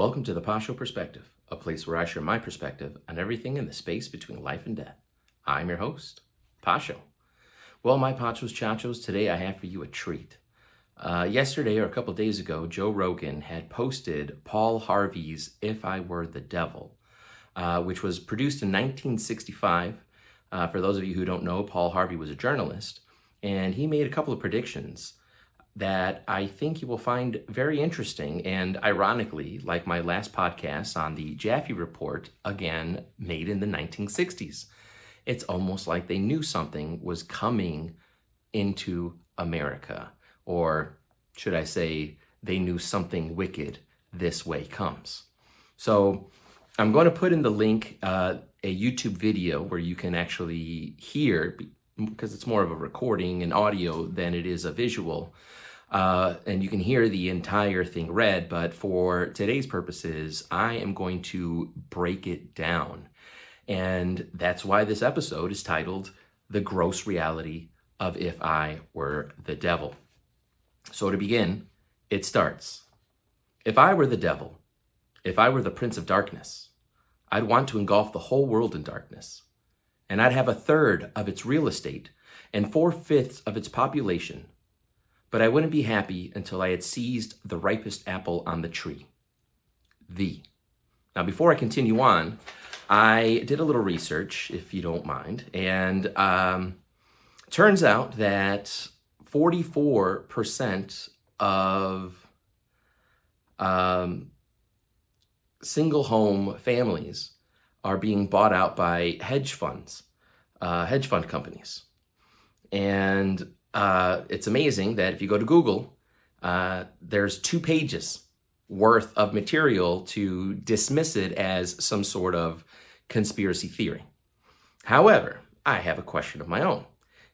Welcome to the Pacho Perspective, a place where I share my perspective on everything in the space between life and death. I'm your host, Pacho. Well, my Pachos, Chachos, today I have for you a treat. Yesterday or a couple days ago, Joe Rogan had posted Paul Harvey's If I Were the Devil, which was produced in 1965. For those of you who don't know, Paul Harvey was a journalist, and he made a couple of predictions that I think you will find very interesting and, ironically, like my last podcast on the Jaffe Report, again, made in the 1960s. It's almost like they knew something was coming into America, or should I say, they knew something wicked this way comes. So I'm going to put in the link a YouTube video where you can actually hear, because it's more of a recording and audio than it is a visual. And you can hear the entire thing read, but for today's purposes, I am going to break it down. And that's why this episode is titled The Gross Reality of If I Were the Devil. So to begin, it starts. If I were the devil, if I were the Prince of Darkness, I'd want to engulf the whole world in darkness. And I'd have a third of its real estate and 4/5 of its population. But I wouldn't be happy until I had seized the ripest apple on the tree. Now, before I continue on, I did a little research, if you don't mind, and turns out that 44% of single home families are being bought out by hedge fund companies. And it's amazing that if you go to Google, there's 2 pages worth of material to dismiss it as some sort of conspiracy theory. However, I have a question of my own.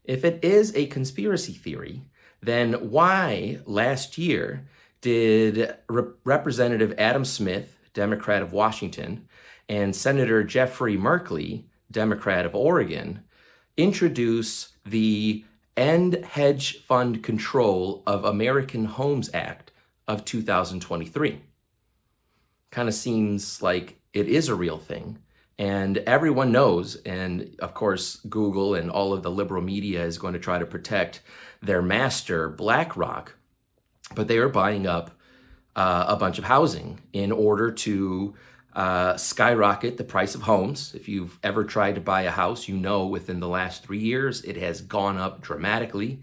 If it is a conspiracy theory, then why last year did Representative Adam Smith, Democrat of Washington, and Senator Jeffrey Merkley, Democrat of Oregon, introduce the End Hedge Fund Control of American Homes Act of 2023? Kind of seems like it is a real thing, and everyone knows, and of course Google and all of the liberal media is going to try to protect their master, BlackRock, but they are buying up a bunch of housing in order to skyrocket the price of homes. If you've ever tried to buy a house, you know within the last 3 years, it has gone up dramatically.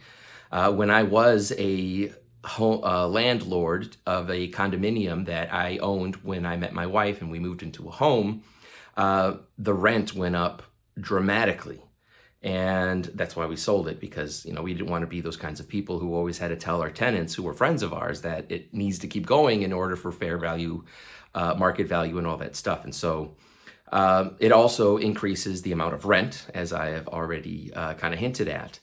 When I was a landlord of a condominium that I owned when I met my wife and we moved into a home, the rent went up dramatically. And that's why we sold it, because, we didn't want to be those kinds of people who always had to tell our tenants who were friends of ours that it needs to keep going in order for fair value, market value and all that stuff. And so it also increases the amount of rent, as I have already kind of hinted at.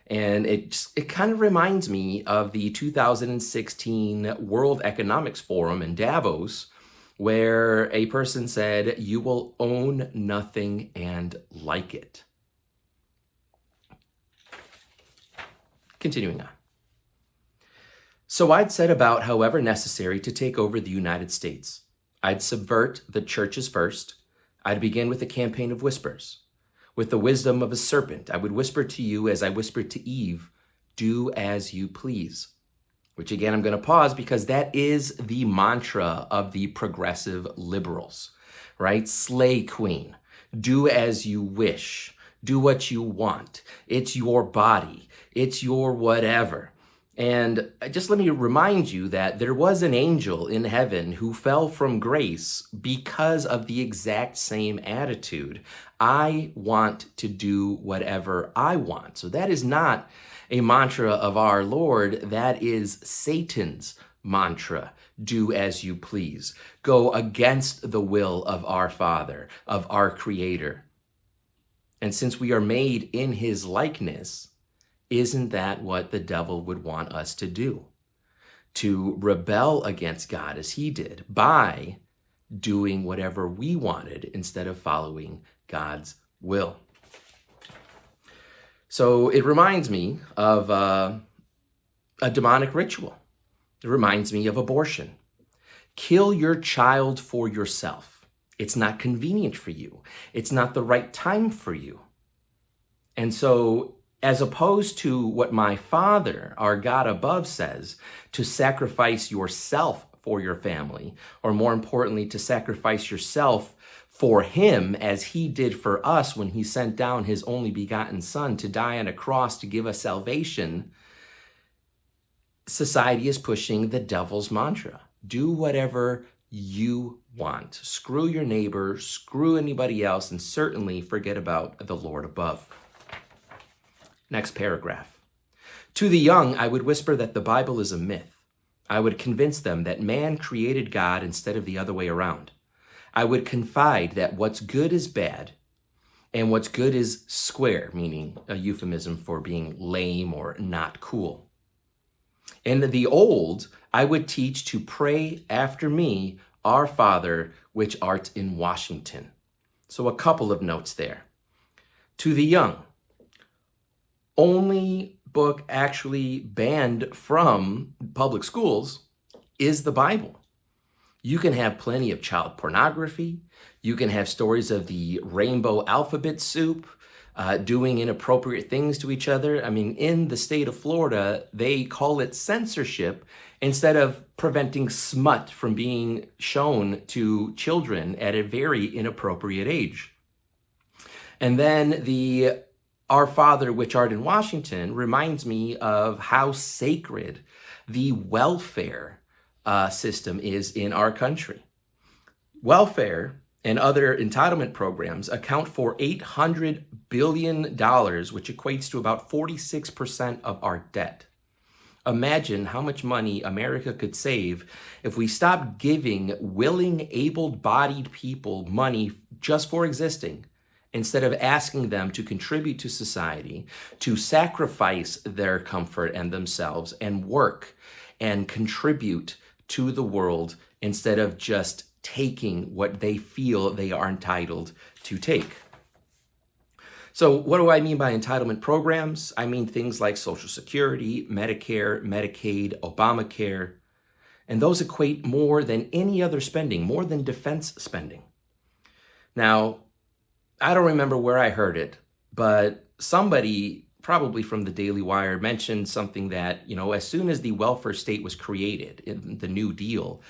And it kind of reminds me of the 2016 World Economics Forum in Davos, where a person said, "You will own nothing and like it." Continuing on. So I'd set about, however necessary, to take over the United States. I'd subvert the churches first. I'd begin with a campaign of whispers. With the wisdom of a serpent, I would whisper to you as I whispered to Eve, "Do as you please." Which again, I'm going to pause because that is the mantra of the progressive liberals, right? Slay queen. Do as you wish. Do what you want. It's your body. It's your whatever. And just let me remind you that there was an angel in heaven who fell from grace because of the exact same attitude. I want to do whatever I want. So that is not a mantra of our Lord. That is Satan's mantra. Do as you please. Go against the will of our Father, of our Creator. And since we are made in his likeness, isn't that what the devil would want us to do? To rebel against God as he did by doing whatever we wanted instead of following God's will. So it reminds me of a demonic ritual. It reminds me of abortion. Kill your child for yourself. It's not convenient for you. It's not the right time for you. And so, as opposed to what my Father, our God above, says, to sacrifice yourself for your family, or more importantly, to sacrifice yourself for him as he did for us when he sent down his only begotten Son to die on a cross to give us salvation, society is pushing the devil's mantra. Do whatever you want. Screw your neighbor, screw anybody else, and certainly forget about the Lord above. Next paragraph. To the young, I would whisper that the Bible is a myth. I would convince them that man created God instead of the other way around. I would confide that what's good is bad and what's good is square, meaning a euphemism for being lame or not cool. In the old, I would teach to pray after me, Our Father, which art in Washington. So a couple of notes there. To the young, only book actually banned from public schools is the Bible. You can have plenty of child pornography. You can have stories of the rainbow alphabet soup, doing inappropriate things to each other. I mean, in the state of Florida, they call it censorship instead of preventing smut from being shown to children at a very inappropriate age. And then the Our Father, which art in Washington, reminds me of how sacred the welfare system is in our country. Welfare and other entitlement programs account for $800 billion, which equates to about 46% of our debt. Imagine how much money America could save if we stopped giving willing, able-bodied people money just for existing, instead of asking them to contribute to society, to sacrifice their comfort and themselves and work and contribute to the world instead of just taking what they feel they are entitled to take. So what do I mean by entitlement programs? I mean things like Social Security, Medicare, Medicaid, Obamacare, and those equate more than any other spending, more than defense spending. Now, I don't remember where I heard it, but somebody probably from the Daily Wire mentioned something that, as soon as the welfare state was created in the New Deal,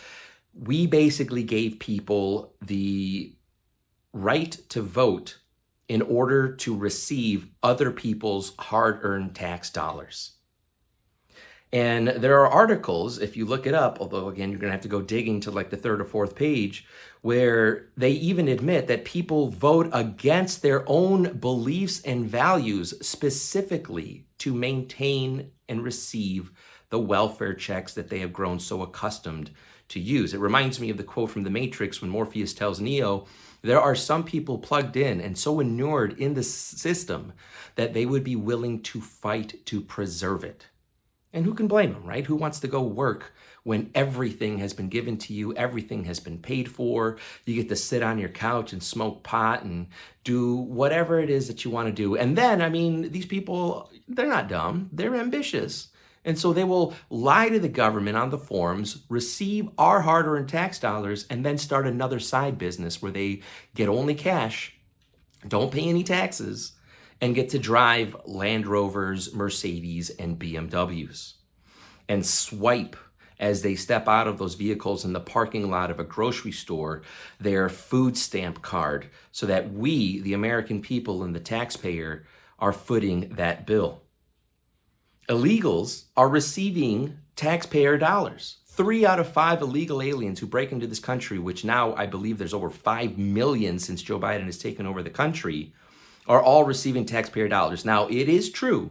we basically gave people the right to vote in order to receive other people's hard-earned tax dollars. And there are articles, if you look it up, although again, you're gonna have to go digging to like the third or fourth page, where they even admit that people vote against their own beliefs and values specifically to maintain and receive the welfare checks that they have grown so accustomed to use. It reminds me of the quote from The Matrix when Morpheus tells Neo, there are some people plugged in and so inured in the system that they would be willing to fight to preserve it. And who can blame them, right? Who wants to go work when everything has been given to you, everything has been paid for, you get to sit on your couch and smoke pot and do whatever it is that you want to do. And then, these people, they're not dumb, they're ambitious. And so they will lie to the government on the forms, receive our hard-earned tax dollars, and then start another side business where they get only cash, don't pay any taxes, and get to drive Land Rovers, Mercedes, and BMWs, and swipe as they step out of those vehicles in the parking lot of a grocery store their food stamp card so that we, the American people and the taxpayer, are footing that bill. Illegals are receiving taxpayer dollars. 3 out of 5 illegal aliens who break into this country, which now I believe there's over 5 million since Joe Biden has taken over the country, are all receiving taxpayer dollars. Now, it is true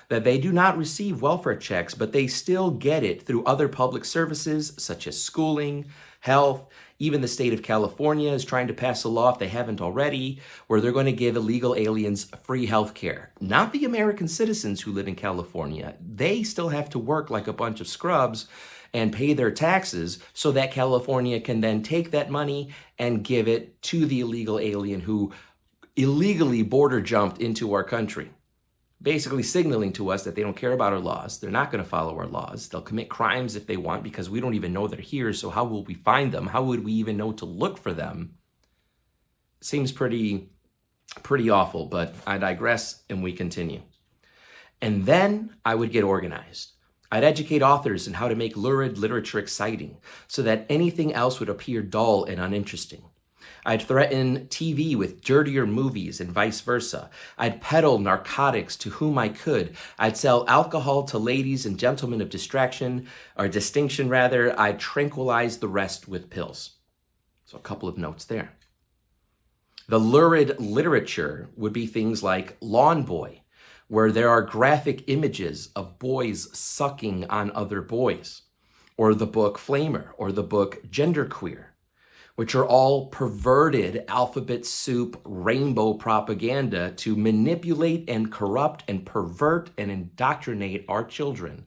that they do not receive welfare checks, but they still get it through other public services such as schooling, health. Even the state of California is trying to pass a law, if they haven't already, where they're going to give illegal aliens free health care. Not the American citizens who live in California. They still have to work like a bunch of scrubs and pay their taxes so that California can then take that money and give it to the illegal alien who illegally border jumped into our country. basically signaling to us that they don't care about our laws. They're not going to follow our laws. They'll commit crimes if they want because we don't even know they're here. So how will we find them? How would we even know to look for them? Seems pretty awful, but I digress and we continue. And then I would get organized. I'd educate authors in how to make lurid literature exciting so that anything else would appear dull and uninteresting. I'd threaten TV with dirtier movies and vice versa. I'd peddle narcotics to whom I could. I'd sell alcohol to ladies and gentlemen of distinction. I'd tranquilize the rest with pills. So a couple of notes there. The lurid literature would be things like Lawn Boy, where there are graphic images of boys sucking on other boys, or the book Flamer, or the book Genderqueer, which are all perverted alphabet soup rainbow propaganda to manipulate and corrupt and pervert and indoctrinate our children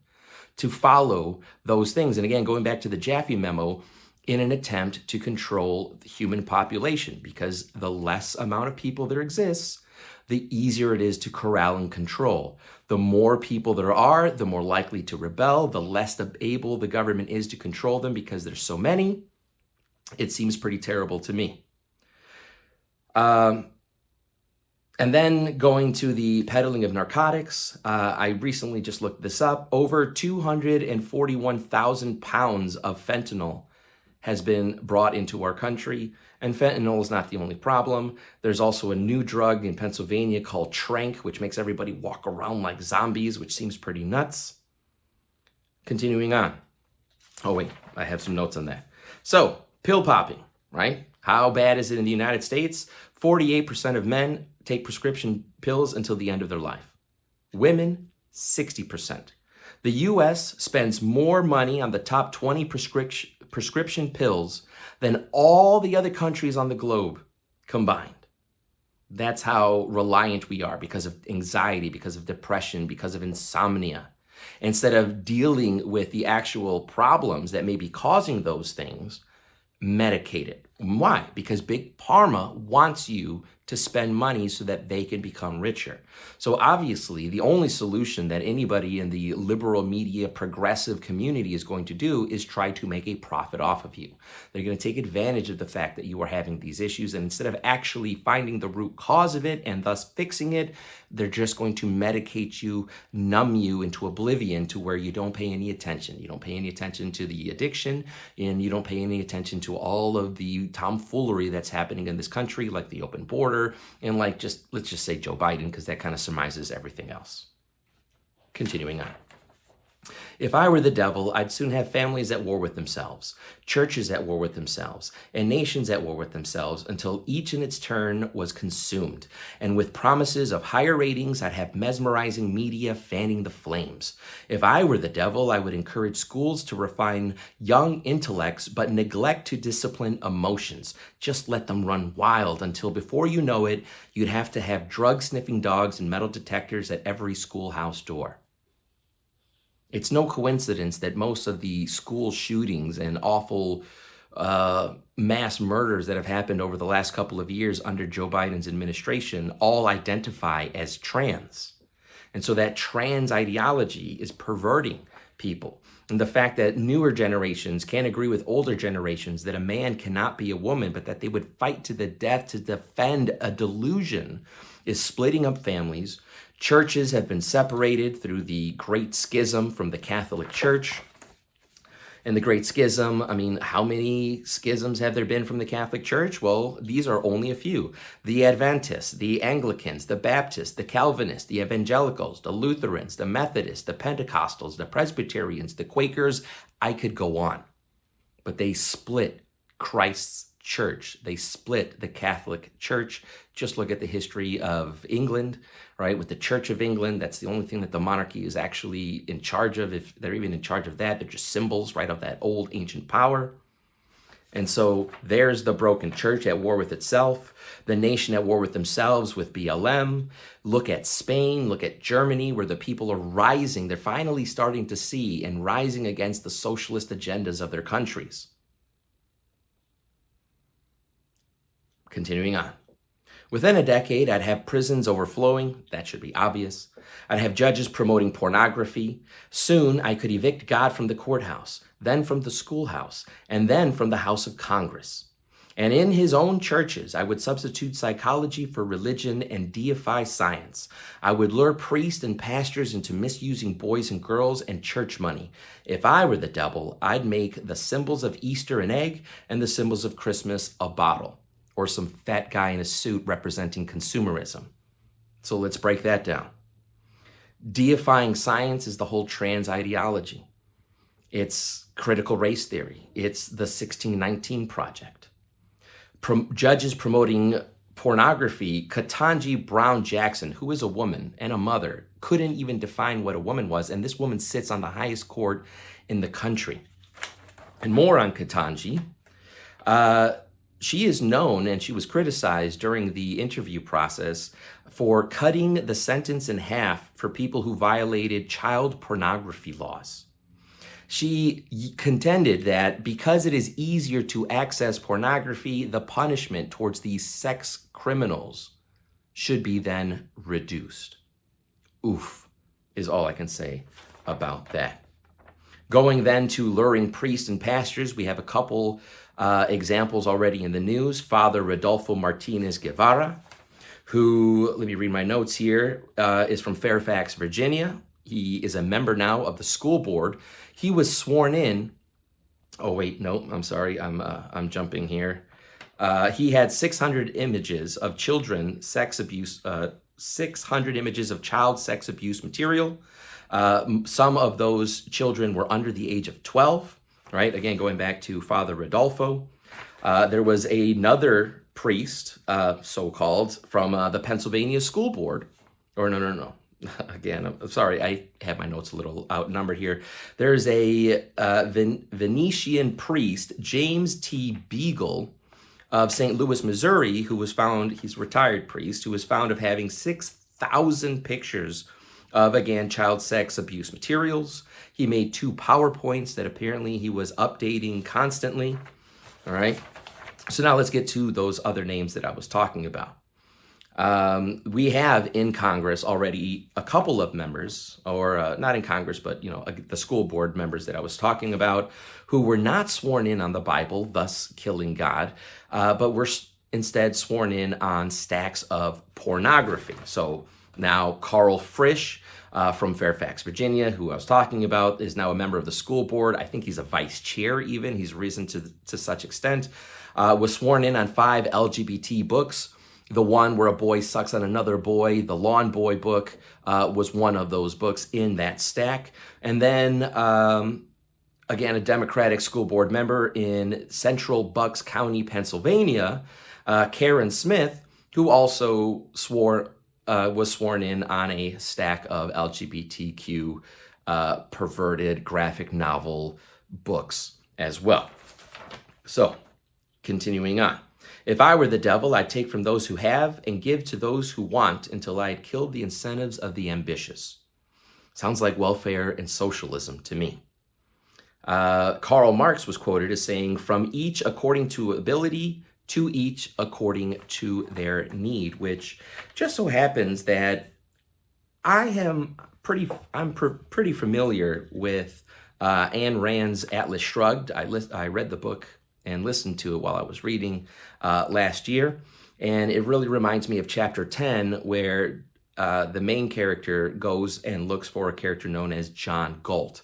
to follow those things. And again, going back to the Jaffe memo, in an attempt to control the human population, because the less amount of people there exists, the easier it is to corral and control. The more people there are, the more likely to rebel, the less able the government is to control them because there's so many. It seems pretty terrible to me. And then going to the peddling of narcotics, I recently just looked this up. Over 241,000 pounds of fentanyl has been brought into our country. And fentanyl is not the only problem. There's also a new drug in Pennsylvania called Trank, which makes everybody walk around like zombies, which seems pretty nuts. Continuing on. Oh wait, I have some notes on that. So, pill popping, right? How bad is it in the United States? 48% of men take prescription pills until the end of their life. Women, 60%. The US spends more money on the top 20 prescription pills than all the other countries on the globe combined. That's how reliant we are because of anxiety, because of depression, because of insomnia. Instead of dealing with the actual problems that may be causing those things, medicate it. Why? Because Big Pharma wants you to spend money so that they can become richer. So obviously, the only solution that anybody in the liberal media progressive community is going to do is try to make a profit off of you. They're going to take advantage of the fact that you are having these issues, and instead of actually finding the root cause of it and thus fixing it, they're just going to medicate you, numb you into oblivion to where you don't pay any attention. You don't pay any attention to the addiction, and you don't pay any attention to all of the tomfoolery that's happening in this country, like the open border, and like let's just say Joe Biden, because that kind of surmises everything else. Continuing on. If I were the devil, I'd soon have families at war with themselves, churches at war with themselves, and nations at war with themselves until each in its turn was consumed. And with promises of higher ratings, I'd have mesmerizing media fanning the flames. If I were the devil, I would encourage schools to refine young intellects, but neglect to discipline emotions. Just let them run wild until before you know it, you'd have to have drug-sniffing dogs and metal detectors at every schoolhouse door. It's no coincidence that most of the school shootings and awful mass murders that have happened over the last couple of years under Joe Biden's administration all identify as trans. And so that trans ideology is perverting people. And the fact that newer generations can't agree with older generations that a man cannot be a woman, but that they would fight to the death to defend a delusion is splitting up families. Churches have been separated through the Great Schism from the Catholic Church. And the Great Schism, I mean, how many schisms have there been from the Catholic Church? Well, these are only a few. The Adventists, the Anglicans, the Baptists, the Calvinists, the Evangelicals, the Lutherans, the Methodists, the Pentecostals, the Presbyterians, the Quakers. I could go on. But they split Christ's church. They split the Catholic Church. Just look at the history of England, right? With the Church of England, that's the only thing that the monarchy is actually in charge of. If they're even in charge of that, they're just symbols, right, of that old ancient power. And so there's the broken church at war with itself, the nation at war with themselves with BLM. Look at Spain, look at Germany, where the people are rising. They're finally starting to see and rising against the socialist agendas of their countries. Continuing on. Within a decade, I'd have prisons overflowing. That should be obvious. I'd have judges promoting pornography. Soon, I could evict God from the courthouse, then from the schoolhouse, and then from the House of Congress. And in his own churches, I would substitute psychology for religion and deify science. I would lure priests and pastors into misusing boys and girls and church money. If I were the devil, I'd make the symbols of Easter an egg and the symbols of Christmas a bottle, or some fat guy in a suit representing consumerism. So let's break that down. Deifying science is the whole trans ideology. It's critical race theory. It's the 1619 Project. Judges promoting pornography. Ketanji Brown Jackson, who is a woman and a mother, couldn't even define what a woman was, and this woman sits on the highest court in the country. And more on Ketanji. She is known, and she was criticized during the interview process, for cutting the sentence in half for people who violated child pornography laws. She contended that because it is easier to access pornography, the punishment towards these sex criminals should be then reduced. Oof, is all I can say about that. Going then to luring priests and pastors, we have a couple examples already in the news. Father Rodolfo Martinez Guevara, who, let me read my notes here, is from Fairfax, Virginia. He is a member now of the school board. He was sworn in. Oh, wait, no, I'm sorry. I'm jumping here. He had 600 images of children sex abuse, 600 images of child sex abuse material. Some of those children were under the age of 12, right? Again, going back to Father Rodolfo. There was another priest, so-called, from the Pennsylvania School Board. Or no. Again, I'm sorry, I have my notes a little outnumbered here. There's a Venetian priest, James T. Beagle of St. Louis, Missouri, who was found, he's a retired priest, who was found of having 6,000 pictures of, again, child sex abuse materials. He made 2 PowerPoints that apparently he was updating constantly. All right. So now let's get to those other names that I was talking about. We have in Congress already a couple of members, or not in Congress, but the school board members that I was talking about, who were not sworn in on the Bible, thus killing God, but were instead sworn in on stacks of pornography. So now Carl Frisch from Fairfax, Virginia, who I was talking about, is now a member of the school board. I think he's a vice chair even. He's risen to such extent. Was sworn in on 5 LGBT books. The one where a boy sucks on another boy, the Lawn Boy book, was one of those books in that stack. And then, again, a Democratic school board member in Central Bucks County, Pennsylvania, Karen Smith, who also was sworn in on a stack of LGBTQ perverted graphic novel books as well. So, continuing on. If I were the devil, I'd take from those who have and give to those who want until I had killed the incentives of the ambitious. Sounds like welfare and socialism to me. Karl Marx was quoted as saying, from each according to ability, to each according to their need, which just so happens that I'm pretty familiar with Ayn Rand's Atlas Shrugged. I read the book and listened to it while I was reading last year. And it really reminds me of chapter 10, where the main character goes and looks for a character known as John Galt.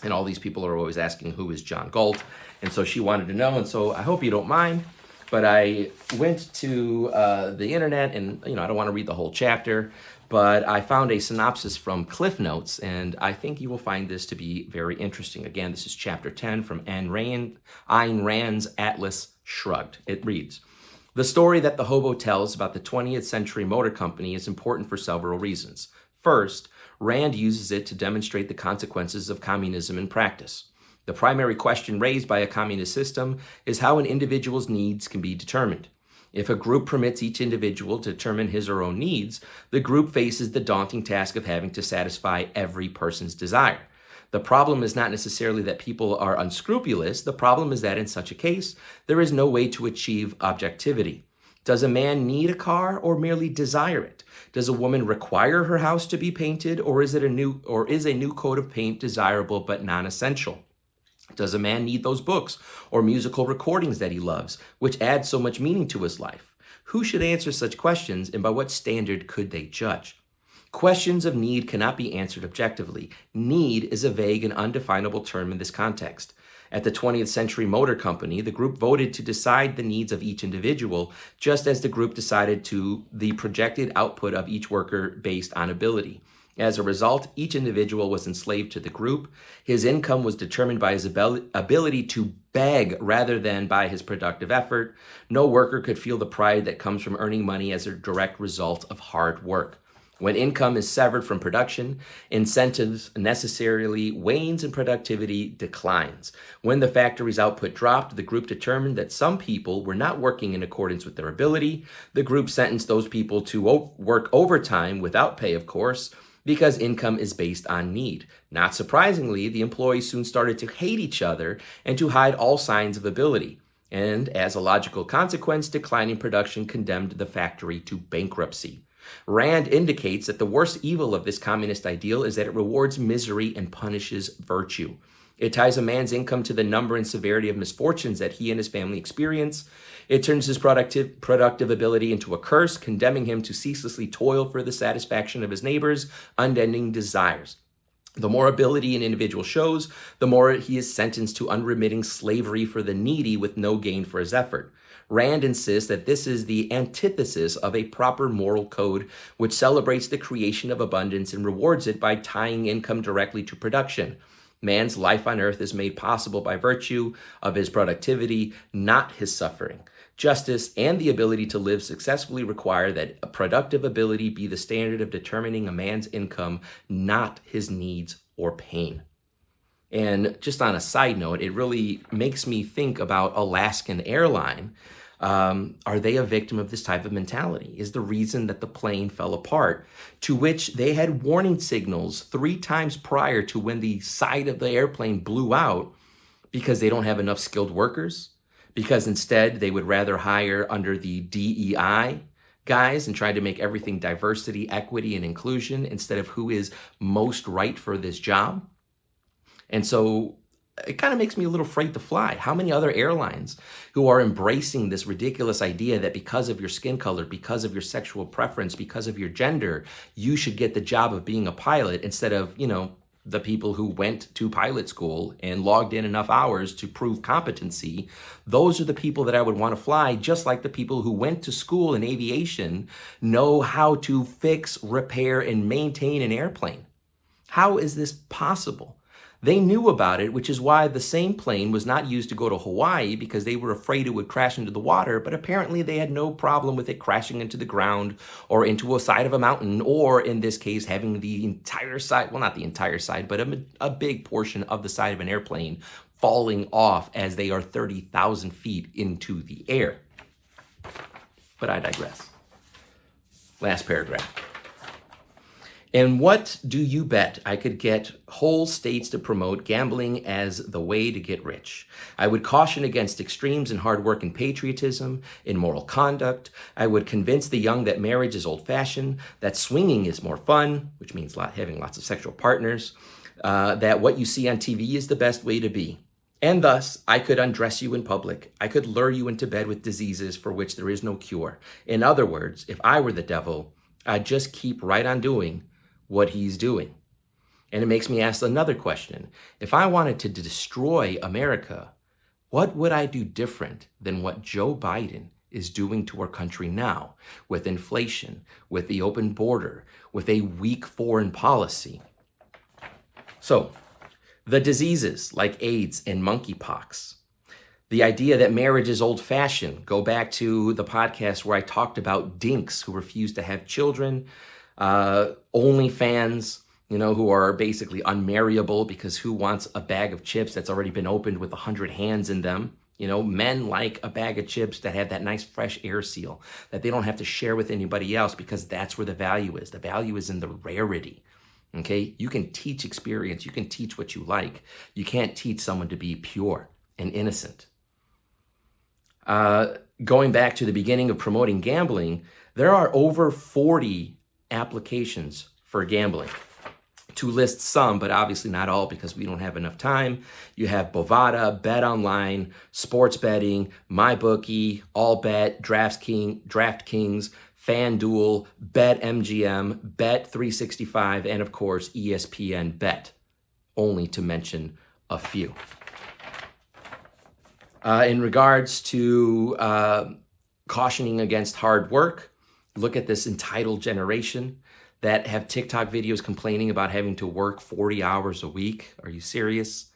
And all these people are always asking, who is John Galt? And so she wanted to know. And so I hope you don't mind, but I went to the internet, and I don't want to read the whole chapter, but I found a synopsis from Cliff Notes, and I think you will find this to be very interesting. Again, this is chapter 10 from Ayn Rand's Atlas Shrugged. It reads, the story that the hobo tells about the 20th century motor company is important for several reasons. First, Rand uses it to demonstrate the consequences of communism in practice. The primary question raised by a communist system is how an individual's needs can be determined. If a group permits each individual to determine his or her own needs, the group faces the daunting task of having to satisfy every person's desire. The problem is not necessarily that people are unscrupulous. The problem is that in such a case, there is no way to achieve objectivity. Does a man need a car or merely desire it? Does a woman require her house to be painted, or is a new coat of paint desirable but non-essential? Does a man need those books or musical recordings that he loves, which add so much meaning to his life? Who should answer such questions, and by what standard could they judge? Questions of need cannot be answered objectively. Need is a vague and undefinable term in this context. At the 20th Century Motor Company, the group voted to decide the needs of each individual, just as the group decided to the projected output of each worker based on ability. As a result, each individual was enslaved to the group. His income was determined by his ability to beg rather than by his productive effort. No worker could feel the pride that comes from earning money as a direct result of hard work. When income is severed from production, incentives necessarily wanes and productivity declines. When the factory's output dropped, the group determined that some people were not working in accordance with their ability. The group sentenced those people to work overtime without pay, of course, because income is based on need. Not surprisingly, the employees soon started to hate each other and to hide all signs of ability. And as a logical consequence, declining production condemned the factory to bankruptcy. Rand indicates that the worst evil of this communist ideal is that it rewards misery and punishes virtue. It ties a man's income to the number and severity of misfortunes that he and his family experience. It turns his productive ability into a curse, condemning him to ceaselessly toil for the satisfaction of his neighbors' unending desires. The more ability an individual shows, the more he is sentenced to unremitting slavery for the needy with no gain for his effort. Rand insists that this is the antithesis of a proper moral code, which celebrates the creation of abundance and rewards it by tying income directly to production. Man's life on earth is made possible by virtue of his productivity, not his suffering. Justice and the ability to live successfully require that a productive ability be the standard of determining a man's income, not his needs or pain. And just on a side note, it really makes me think about Alaskan Airline. Are they a victim of this type of mentality? Is the reason that the plane fell apart, to which they had warning signals 3 times prior to when the side of the airplane blew out, because they don't have enough skilled workers? Because instead they would rather hire under the DEI guys and try to make everything diversity, equity, and inclusion instead of who is most right for this job? And so it kind of makes me a little afraid to fly. How many other airlines who are embracing this ridiculous idea that because of your skin color, because of your sexual preference, because of your gender, you should get the job of being a pilot instead of, the people who went to pilot school and logged in enough hours to prove competency? Those are the people that I would want to fly, just like the people who went to school in aviation know how to fix, repair, and maintain an airplane. How is this possible? They knew about it, which is why the same plane was not used to go to Hawaii, because they were afraid it would crash into the water, but apparently they had no problem with it crashing into the ground or into a side of a mountain, or in this case, having the entire side, well, not the entire side, but a big portion of the side of an airplane falling off as they are 30,000 feet into the air. But I digress. Last paragraph. And what do you bet I could get whole states to promote gambling as the way to get rich? I would caution against extremes in hard work and patriotism, in moral conduct. I would convince the young that marriage is old-fashioned, that swinging is more fun, which means having lots of sexual partners, that what you see on TV is the best way to be. And thus, I could undress you in public. I could lure you into bed with diseases for which there is no cure. In other words, if I were the devil, I'd just keep right on doing what he's doing. And it makes me ask another question. If I wanted to destroy America, what would I do different than what Joe Biden is doing to our country now, with inflation, with the open border, with a weak foreign policy? So, the diseases like AIDS and monkeypox, the idea that marriage is old-fashioned, go back to the podcast where I talked about dinks who refuse to have children, OnlyFans, who are basically unmarriable because who wants a bag of chips that's already been opened with 100 hands in them? Men like a bag of chips that have that nice fresh air seal that they don't have to share with anybody else, because that's where the value is. The value is in the rarity. Okay? You can teach experience. You can teach what you like. You can't teach someone to be pure and innocent. going back to the beginning of promoting gambling, there are over 40 applications for gambling. To list some, but obviously not all because we don't have enough time. You have Bovada, Bet Online, Sports Betting, MyBookie, AllBet, DraftKings, FanDuel, BetMGM, Bet365, and of course ESPN Bet, only to mention a few. In regards to cautioning against hard work, look at this entitled generation that have TikTok videos complaining about having to work 40 hours a week. Are you serious?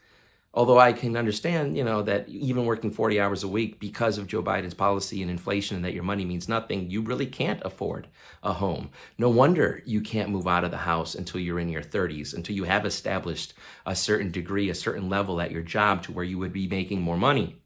Although I can understand, that even working 40 hours a week because of Joe Biden's policy and inflation and that your money means nothing, you really can't afford a home. No wonder you can't move out of the house until you're in your 30s, until you have established a certain degree, a certain level at your job to where you would be making more money.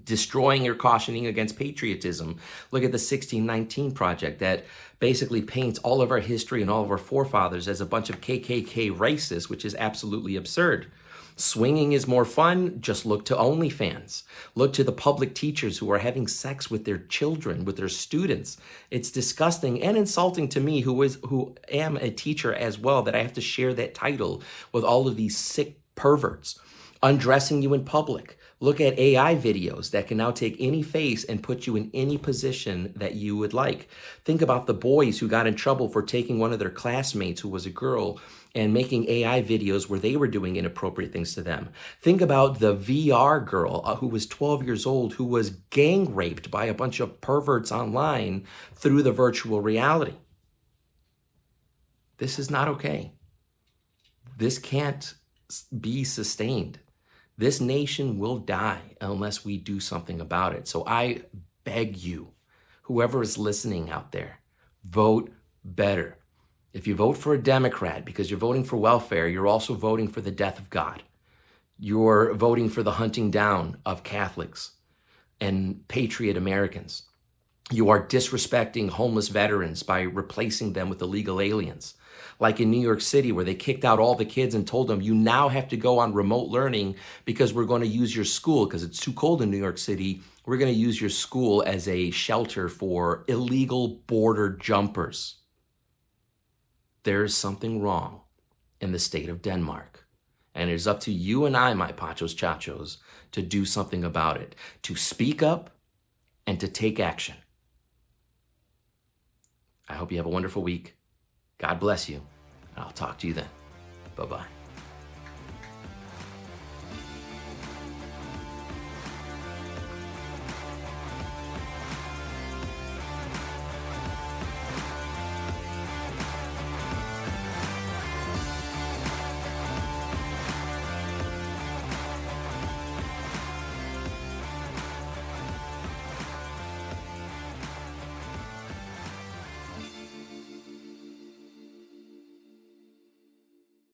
Destroying or cautioning against patriotism. Look at the 1619 Project that basically paints all of our history and all of our forefathers as a bunch of KKK racists, which is absolutely absurd. Swinging is more fun. Just look to OnlyFans. Look to the public teachers who are having sex with their children, with their students. It's disgusting and insulting to me, who am a teacher as well, that I have to share that title with all of these sick perverts. Undressing you in public. Look at AI videos that can now take any face and put you in any position that you would like. Think about the boys who got in trouble for taking one of their classmates who was a girl and making AI videos where they were doing inappropriate things to them. Think about the VR girl who was 12 years old who was gang raped by a bunch of perverts online through the virtual reality. This is not okay. This can't be sustained. This nation will die unless we do something about it. So I beg you, whoever is listening out there, vote better. If you vote for a Democrat because you're voting for welfare, you're also voting for the death of God. You're voting for the hunting down of Catholics and patriot Americans. You are disrespecting homeless veterans by replacing them with illegal aliens. Like in New York City, where they kicked out all the kids and told them, you now have to go on remote learning because we're going to use your school, because it's too cold in New York City, we're going to use your school as a shelter for illegal border jumpers. There is something wrong in the state of Denmark. And it is up to you and I, my Pachos Chachos, to do something about it, to speak up and to take action. I hope you have a wonderful week. God bless you. I'll talk to you then. Bye-bye.